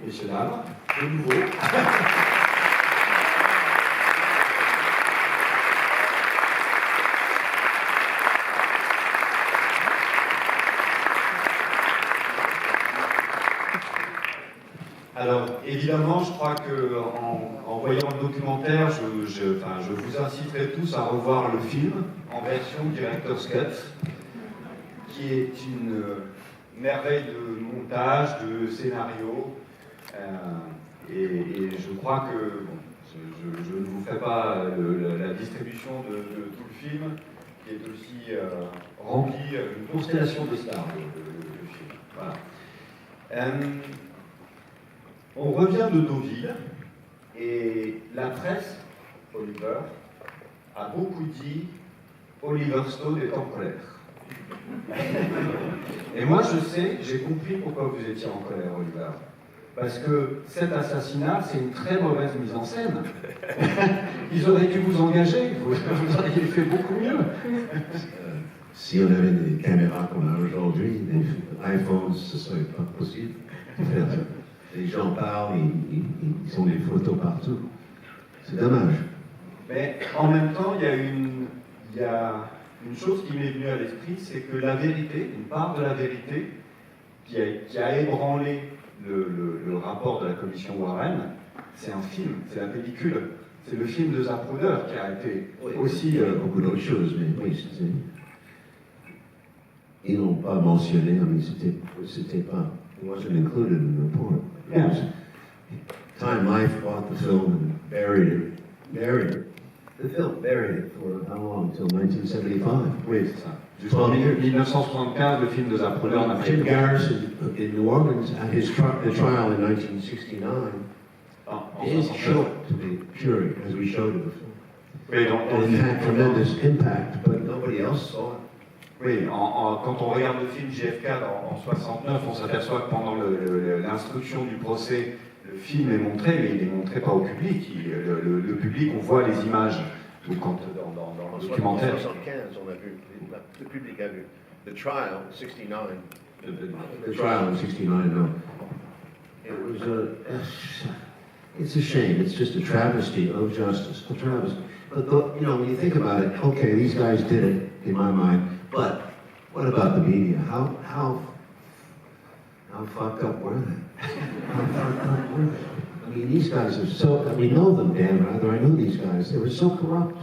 messieurs, dames, de nouveau. Alors, évidemment, je crois qu'en voyant le documentaire, je vous inciterai tous à revoir le film en version Director's Cut, qui est une merveille de montage, de scénario, et je crois que, bon, je ne vous ferai pas la distribution de tout le film, qui est aussi rempli d'une constellation de stars, le film. Voilà. On revient de Deauville, et la presse, Oliver, a beaucoup dit Oliver Stone est en colère. Et moi je sais, j'ai compris pourquoi vous étiez en colère, Oliver. Parce que cet assassinat, c'est une très mauvaise mise en scène. Ils auraient dû vous engager, vous auriez fait beaucoup mieux. Si on avait des caméras qu'on a aujourd'hui, des iPhones, ce serait pas possible de faire ça. Les gens parlent, ils ont des photos partout. C'est dommage. Mais en même temps, il y a une chose qui m'est venue à l'esprit, c'est que la vérité, une part de la vérité, qui a ébranlé le rapport de la commission Warren, c'est un film, c'est la pellicule. C'est le film de Zapruder qui a été aussi... beaucoup d'autres choses, mais oui, ils n'ont pas mentionné, mais c'était pas... It wasn't included in the report. Yeah. Time Life bought the film and buried it. The film buried it for how long? Until 1975. Oui, c'est ça. Jusqu'en 1975, le film de Zapruder n'a pas Jim été... Garrison in New Orleans at the trial in 1969 is shown to the jury as we showed in the film. Oui, And it had tremendous impact, but nobody else saw it. Oui, quand on regarde le film JFK en 69, on s'aperçoit que pendant l'instruction du procès, le film est montré, mais il est montré pas au public. Le public, on voit les images. Donc, dans le documentaire. En 75, on a vu, le public a vu. The trial, 69. The trial in 69, no. It was it's a shame. It's just a travesty of justice. A travesty. But, when you think about it, okay, these guys did it, in my mind. But what about the media? How fucked up were they? How fucked up were they? I mean, these guys are so. We know them, Dan. Rather, I know these guys. They were so corrupt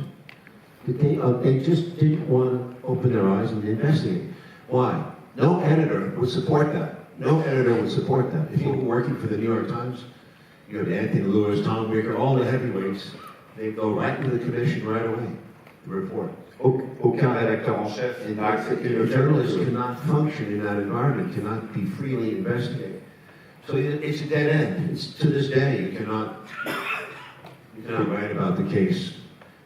that they just didn't want to open their eyes and investigate. Why? No editor would support that. No editor would support that. If you were working for the New York Times, you have Anthony Lewis, Tom Baker, all the heavyweights. They go right into the commission right away. The report. Aucun rédacteur en chef n'a accepté le fait. Journalists cannot function in that environment, cannot be freely investigated. So it's a dead end. It's, to this day, you cannot write about the case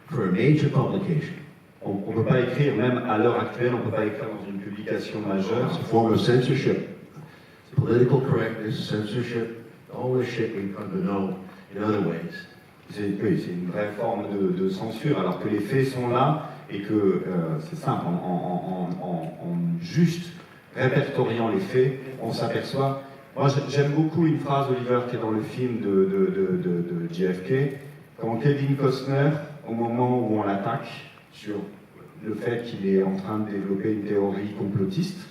for a major publication. On ne peut pas écrire, même à l'heure actuelle, on ne peut pas écrire dans une publication majeure. It's a form of censorship. Political correctness, censorship, all this shit we come to know in other ways. C'est une vraie forme de censure, alors que les faits sont là et que c'est simple, en juste répertoriant les faits, on s'aperçoit. Moi, j'aime beaucoup une phrase, Oliver, qui est dans le film de JFK, quand Kevin Costner, au moment où on l'attaque sur le fait qu'il est en train de développer une théorie complotiste,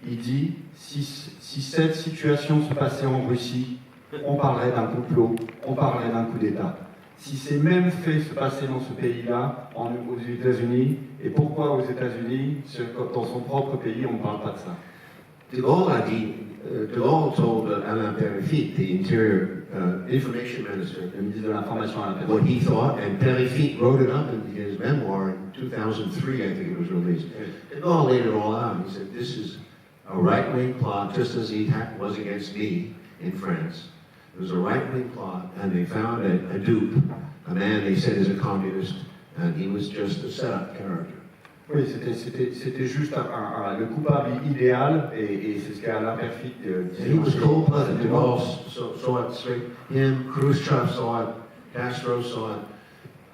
il dit si cette situation se passait en Russie, on parlerait d'un complot, on parlerait d'un coup d'État. Si ces mêmes faits se passaient dans ce pays-là, aux États-Unis, et pourquoi aux États-Unis, dans son propre pays, on ne parle pas de ça? De Gaulle told Alain Périfitte, the Interior Information Minister, Le ministre de l'Information à l'Intérieur. what he thought, and Périfitte wrote it up in his memoir in 2003, I think it was released. De Gaulle laid it all out. He said, this is a right-wing plot, just as he was against me in France. It was a right-wing plot, and they found a dupe, a man they said is a communist, and he was just a set-up character. Oui, c'était juste le coupable idéal, et c'est ce qu'Alain Périfitte disait. He was cold-blooded. De Gaulle saw it straight. Him, Khrushchev saw it, Castro saw it.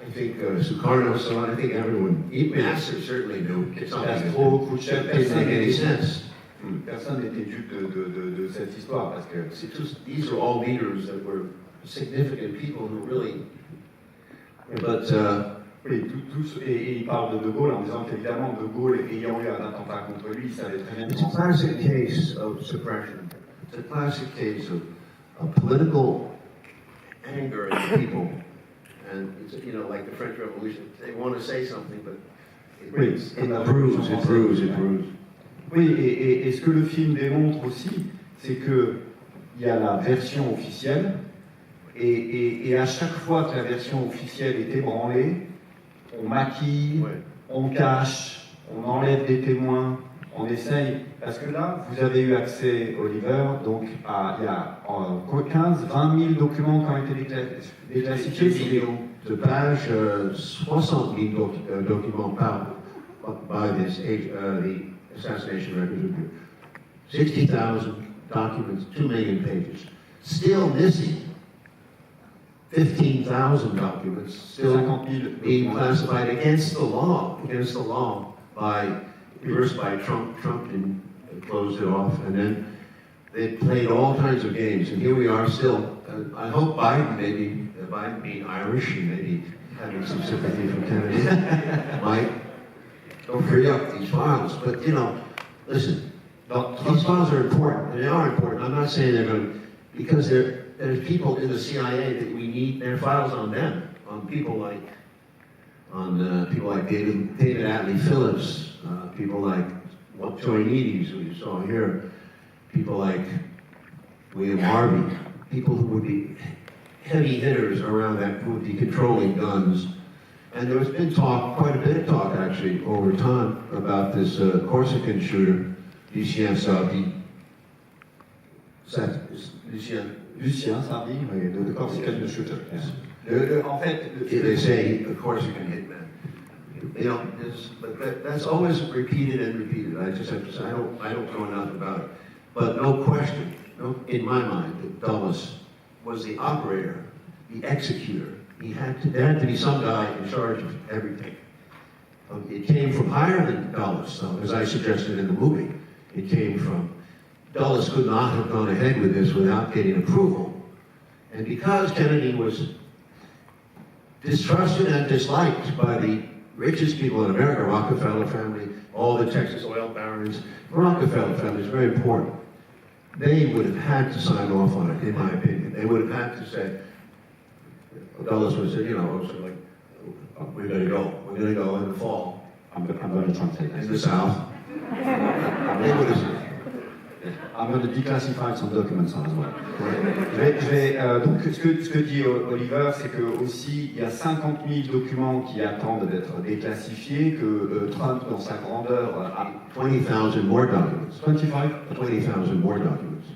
I think Sukarno saw it. I think everyone. Nasser certainly knew. Castro, Khrushchev, It doesn't make any sense. Personne n'était dupe de cette histoire parce que these are all leaders that were significant people who really. But oui, et il parle de Gaulle en disant qu'évidemment De Gaulle ayant eu un attentat contre lui, il savait très bien. It's a classic case of suppression. It's a classic case of political anger in people, and it's, you know, like the French Revolution. They want to say something, but it proves. Oui, et ce que le film démontre aussi, c'est que il y a la version officielle, et à chaque fois que la version officielle est ébranlée, on maquille, on cache, on enlève des témoins, on essaye. Parce que là, vous avez eu accès, Oliver, donc il y a 15-20 000 documents qui ont été déclassifiés. De page 60 000 documents par by this the Assassination Records Review. 60,000 documents, 2 million pages. Still missing 15,000 documents, still being classified against the law first by Trump. Trump closed it off, and then they played all kinds of games, and here we are still. I hope Biden being Irish and maybe having some sympathy from Kennedy, might don't free up these files. But you know, listen, these files are important, and they are important. I'm not saying they're going to, because there's people in the CIA that we need their files on them, on people like David Atlee Phillips, people like Joinides, who you saw here, people like William Harvey, people who would be heavy hitters around that, who would be controlling guns. And there's been quite a bit of talk actually over time about this Corsican shooter, Lucien Sardi. Lucien Sardi, the Corsican shooter. En fait, they say the Corsican hitman. You know, but that's always repeated and repeated. I just have to say, I don't know enough about it. But no question, in my mind, that Dulles was the operator, the executor. There had to be some guy in charge of everything. It came from higher than Dulles, as I suggested in the movie. It came from, Dulles could not have gone ahead with this without getting approval. And because Kennedy was distrusted and disliked by the richest people in America, Rockefeller family, all the Texas oil barons, Rockefeller family is very important. They would have had to sign off on it, in my opinion. They would have had to say, Dulles would say, you know, sort of like, we're going to go in the fall. I'm going to translate in the South. They would have said, I'm going to declassify some documents as well. Donc, ce que dit Oliver, c'est que aussi il y a 50 000 documents qui attendent d'être déclassifiés, que Trump, dans sa grandeur, a 20,000 more documents. 20,000 more documents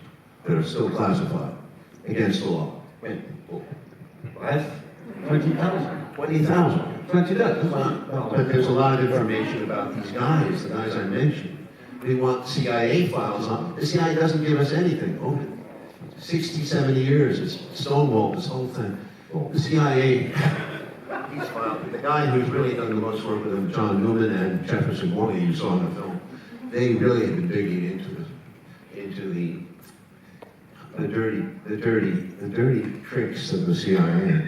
that are still classified against the law. Oui. Oh. Bref, 20,000. 20,000. 20,000. But there's a lot of information about these guys, the guys I mentioned. We want CIA files on. The CIA doesn't give us anything. Over 60, 70 years, it's stonewalled, this whole thing. The CIA, these files, the guy who's really done the most work with them, John Newman and Jefferson Morley, you saw in the film, they really have been digging into the dirty tricks of the CIA.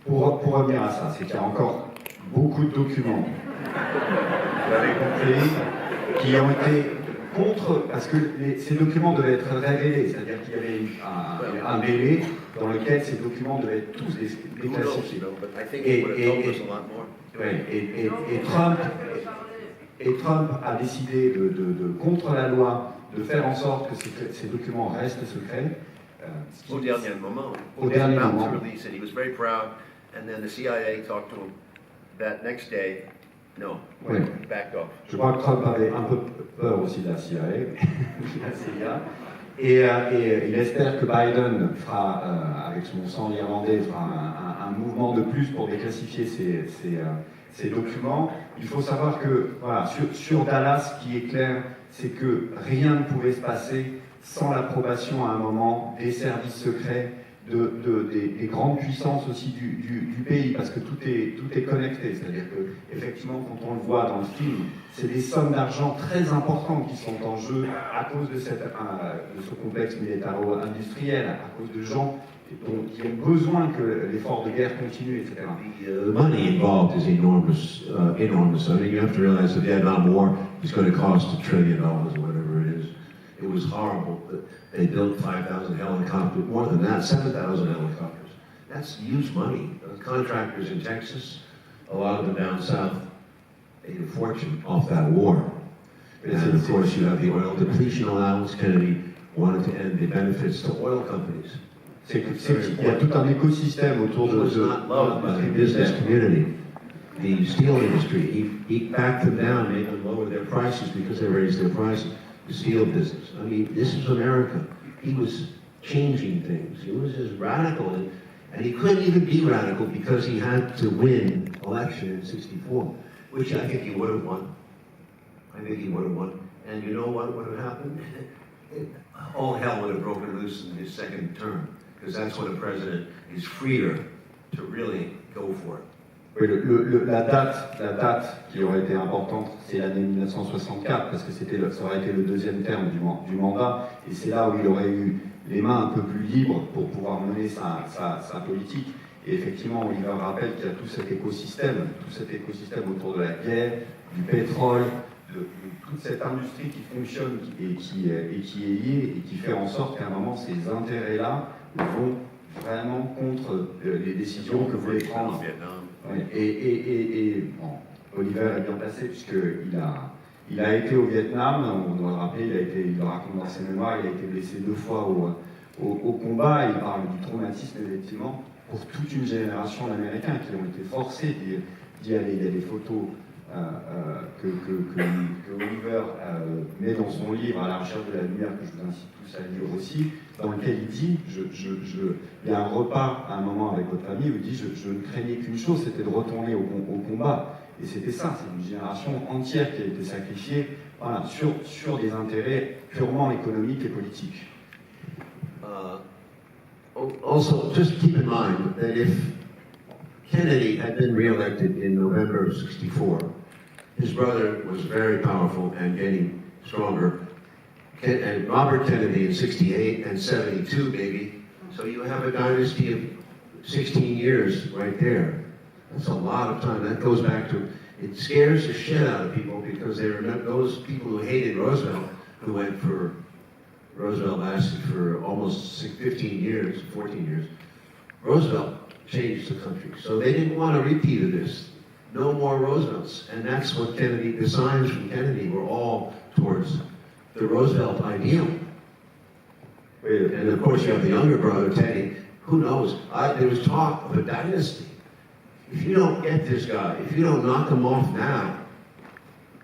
Pour revenir à ça, c'est qu'il y a encore beaucoup de documents, vous l'avez compris, qui ont été contre, parce que ces documents devaient être révélés, c'est-à-dire qu'il y avait un délai dans lequel ces documents devaient être tous déclassifiés. Et Trump a décidé contre la loi, de faire en sorte que ces documents restent secrets. Au dernier moment. Au dernier moment. He was very proud, and then the CIA talked to him that next day. No, oui. Backed off. Je crois que Trump avait un peu peur aussi de la CIA, et il espère que Biden fera, avec son sang irlandais, fera un mouvement de plus pour déclassifier ces documents. Il faut savoir que, voilà, sur Dallas, ce qui est clair, c'est que rien ne pouvait se passer sans l'approbation à un moment des services secrets des grandes puissances aussi du pays, parce que tout est connecté. C'est-à-dire que effectivement, quand on le voit dans le film, c'est des sommes d'argent très importantes qui sont en jeu à cause de ce complexe militaro-industriel, à cause de gens qui ont besoin que l'effort de guerre continue, etc. The money involved is enormous. Enormous. I mean, you have to realize the Vietnam War is going to cost $1 trillion or whatever it is. It was horrible. They built 5,000 helicopters, more than that, 7,000 helicopters. That's huge money. The contractors in Texas, a lot of them down south, made a fortune off that war. And of course, you have the oil depletion allowance. Kennedy wanted to end the benefits to oil companies. Il y a tout un écosystème autour de He was not loved by the business community. The steel industry, he backed them down, made them lower their prices because they raised their prices. The steel business. I mean, this is America. He was changing things. He was as radical, and he couldn't even be radical because he had to win election in '64, which I think he would have won. I think he would have won. And you know what would have happened? All hell would have broken loose in his second term, because that's when a president is freer to really go for it. Oui, la date qui aurait été importante, c'est l'année 1964, parce que ça aurait été le deuxième terme du mandat, et c'est là où il aurait eu les mains un peu plus libres pour pouvoir mener sa politique. Et effectivement, il leur rappelle qu'il y a tout cet écosystème autour de la guerre, du pétrole, de toute cette industrie qui fonctionne et qui est liée, et qui fait en sorte qu'à un moment, ces intérêts-là vont vraiment contre les décisions que voulait prendre. Et bon, Oliver est bien placé puisqu'il a été au Vietnam, on doit le rappeler, il le raconte dans ses mémoires, il a été blessé 2 fois au combat, il parle du traumatisme effectivement pour toute une génération d'Américains qui ont été forcés d'y aller. Il y a des photos que Oliver met dans son livre À la recherche de la lumière, que je vous incite tous à lire aussi, dans lequel il dit, il y a un repas à un moment avec votre famille où il dit je ne craignais qu'une chose, c'était de retourner au combat. Et c'était ça, c'est une génération entière qui a été sacrifiée, voilà, sur des intérêts purement économiques et politiques. Also, just keep in mind that if Kennedy had been re-elected in November of '64, his brother was very powerful and getting stronger. And Robert Kennedy in '68 and '72, maybe. So you have a dynasty of 16 years right there. That's a lot of time. That goes back to, it scares the shit out of people because they remember those people who hated Roosevelt, who went for, Roosevelt lasted for almost 15 years, 14 years. Roosevelt changed the country. So they didn't want a repeat of this. No more Roosevelts. And that's what Kennedy, the signs from Kennedy were all towards the Roosevelt ideal. And of course you have the younger brother, Teddy. Who knows? There was talk of a dynasty. If you don't get this guy, if you don't knock him off now,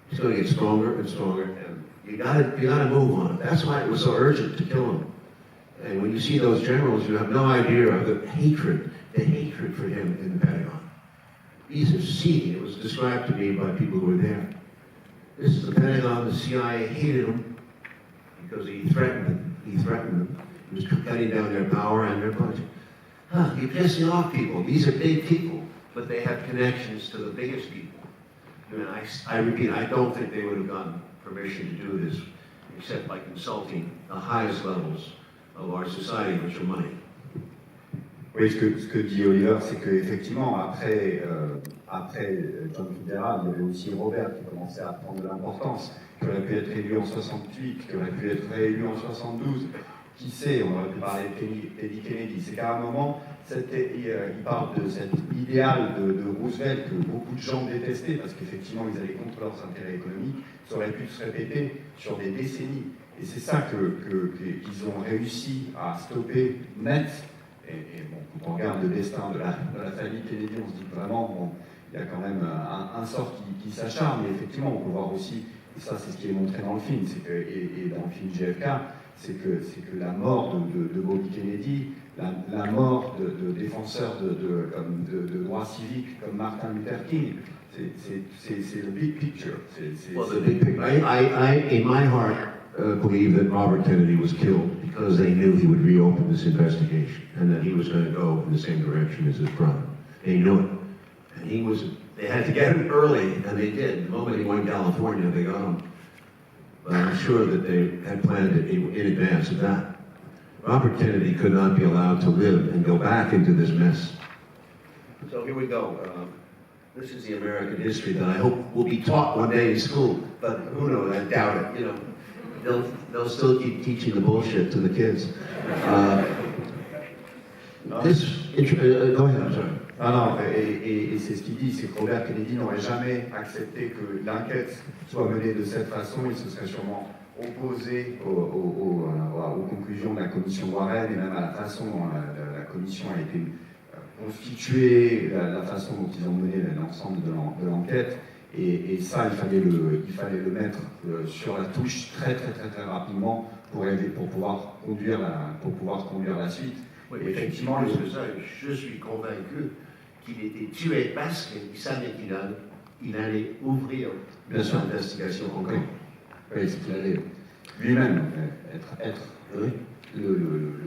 he's going to get stronger and stronger. And you gotta move on it. That's why it was so urgent to kill him. And when you see those generals, you have no idea of the hatred for him in the Pentagon. He's a seething. It was described to me by people who were there. This is the Pentagon. The CIA hated him because he threatened them. He was cutting down their power and their budget. You're pissing off people. These are big people, but they have connections to the biggest people. And I repeat, I don't think they would have gotten permission to do this except by consulting the highest levels of our society, which are money. Oui, ce que dit Oliver, c'est qu'effectivement, après John Fitzgerald, il y avait aussi Robert qui commençait à prendre de l'importance, qui aurait pu être élu en 68, qui aurait pu être réélu en 72. Qui sait, on aurait pu parler de Teddy Kennedy. C'est qu'à un moment, il parle de cet idéal de Roosevelt que beaucoup de gens détestaient parce qu'effectivement, ils allaient contre leurs intérêts économiques. Ça aurait pu se répéter sur des décennies. Et c'est ça qu'ils ont réussi à stopper net. Et bon, quand on regarde le destin de la famille Kennedy, on se dit vraiment, bon, il y a quand même un sort qui s'acharne. Mais effectivement, on peut voir aussi, et ça c'est ce qui est montré dans le film, c'est que, et dans le film JFK, c'est que la mort de Bobby Kennedy, la mort de défenseurs de droits civiques comme Martin Luther King, c'est le big picture. Well, the big picture. In my heart, believe that Robert Kennedy was killed because they knew he would reopen this investigation and that he was going to go in the same direction as his brother. They knew it. And they had to get him early, and they did. The moment he went to California, they got him. But I'm sure that they had planned it in advance of that. Robert Kennedy could not be allowed to live and go back into this mess. So here we go. This is the American history that I hope will be taught one day in school. But who knows? I doubt it. You know, they'll still keep teaching the bullshit to the kids. Go ahead. I'm sorry. Ah non, et c'est ce qu'il dit, c'est que Robert Kennedy n'aurait jamais accepté que l'enquête soit menée de cette façon. Il se serait sûrement opposé aux conclusions de la commission Warren et même à la façon dont la commission a été constituée, la façon dont ils ont mené l'ensemble de l'enquête. Et ça, il fallait le mettre sur la touche très rapidement pour pouvoir conduire la suite. Oui, effectivement, je suis convaincu qu'il était tué parce qu'il savait qu'il allait ouvrir l'investigation encore. Oui, c'est qu'il allait lui-même être le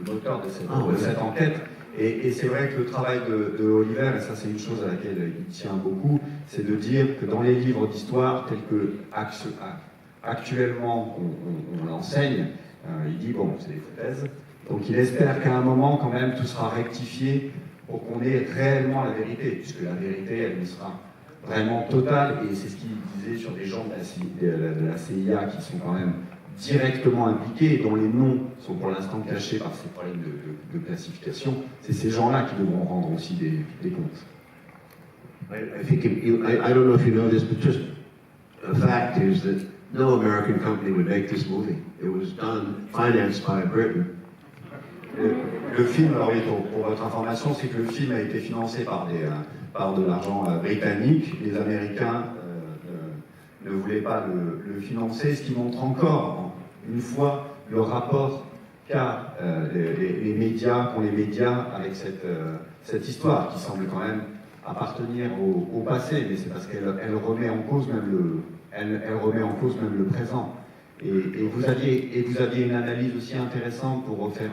moteur de cette enquête. Et c'est vrai que le travail de Oliver, et ça c'est une chose à laquelle il tient beaucoup, c'est de dire que dans les livres d'histoire tels que actuellement on l'enseigne, il dit bon, c'est des foutaises. Donc il espère qu'à un moment, quand même, tout sera rectifié pour qu'on ait réellement la vérité, puisque la vérité, elle sera vraiment totale, et c'est ce qu'il disait sur des gens de la CIA qui sont quand même directement impliqués, et dont les noms sont pour l'instant cachés par ces problèmes de classification. C'est ces gens-là qui devront rendre aussi des comptes. I don't know if you know this, but just a fact is that no American company would make this movie. It was done, financed by Britain. Le film, alors oui, pour votre information, c'est que le film a été financé par de l'argent britannique. Les Américains ne voulaient pas le financer, ce qui montre encore, une fois, le rapport qu'ont les médias avec cette histoire, qui semble quand même appartenir au passé, mais c'est parce qu'elle remet en cause même le présent. Et vous aviez une analyse aussi intéressante pour refaire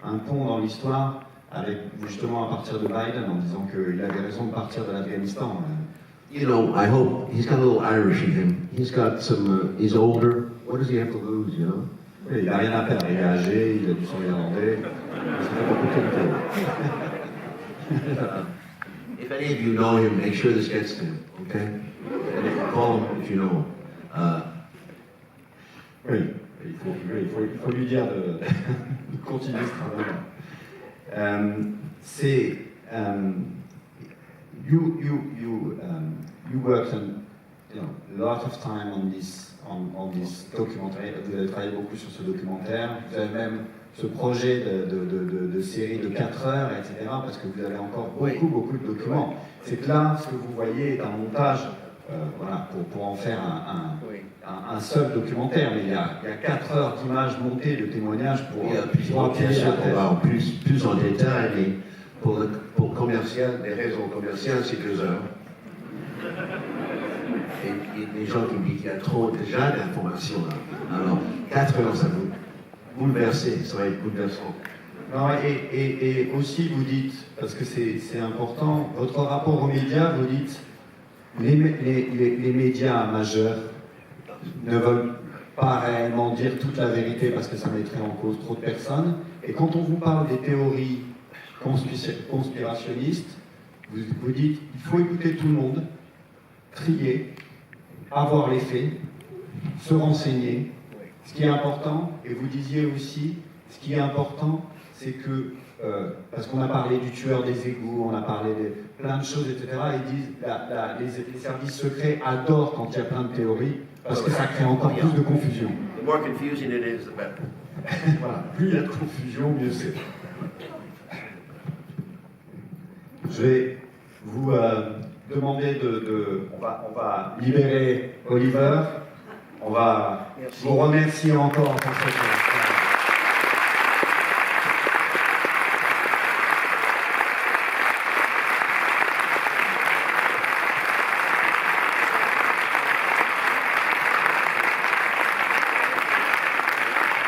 un pont dans l'histoire, avec justement à partir de Biden, en disant qu'il avait raison de partir de l'Afghanistan. You know, I hope he's got a little Irish in him. He's got some. He's older. What does he have to lose? You know. Oui, il n'a rien à perdre. Il est âgé, il a du sang irlandais. If any of you know him, make sure this gets to him. Okay. Call him if you know him. Oui. Il faut lui dire de continuer ce travail. You worked a lot of time on this documentaire. Vous avez travaillé beaucoup sur ce documentaire. Vous avez même ce projet de série de 4 heures, etc. Parce que vous avez encore beaucoup de documents. C'est que là, ce que vous voyez est un montage. Voilà, pour en faire un seul documentaire, mais il y a 4 heures d'images montées, de témoignages pour appuyer la thèse. Plus en détail, mais pour commercial, des raisons commerciales, c'est 2 heures. Et les gens qui me disent qu'il y a trop déjà d'informations là. Alors, 4 heures, ça va bouleverser, ça va être bouleversant. Non, et aussi, vous dites, parce que c'est important, votre rapport aux médias, vous dites les médias majeurs ne veulent pas réellement dire toute la vérité parce que ça mettrait en cause trop de personnes. Et quand on vous parle des théories conspirationnistes, vous dites il faut écouter tout le monde, trier, avoir les faits, se renseigner. Ce qui est important, et vous disiez aussi, ce qui est important, c'est que parce qu'on a parlé du tueur des égouts, on a parlé de plein de choses, etc. Ils disent les services secrets adorent quand il y a plein de théories, parce que ça crée encore plus de confusion. The more confusing it is, the better. Voilà, plus il y a de confusion, mieux c'est. Je vais vous demander on va libérer Oliver. On va vous remercier encore pour cette...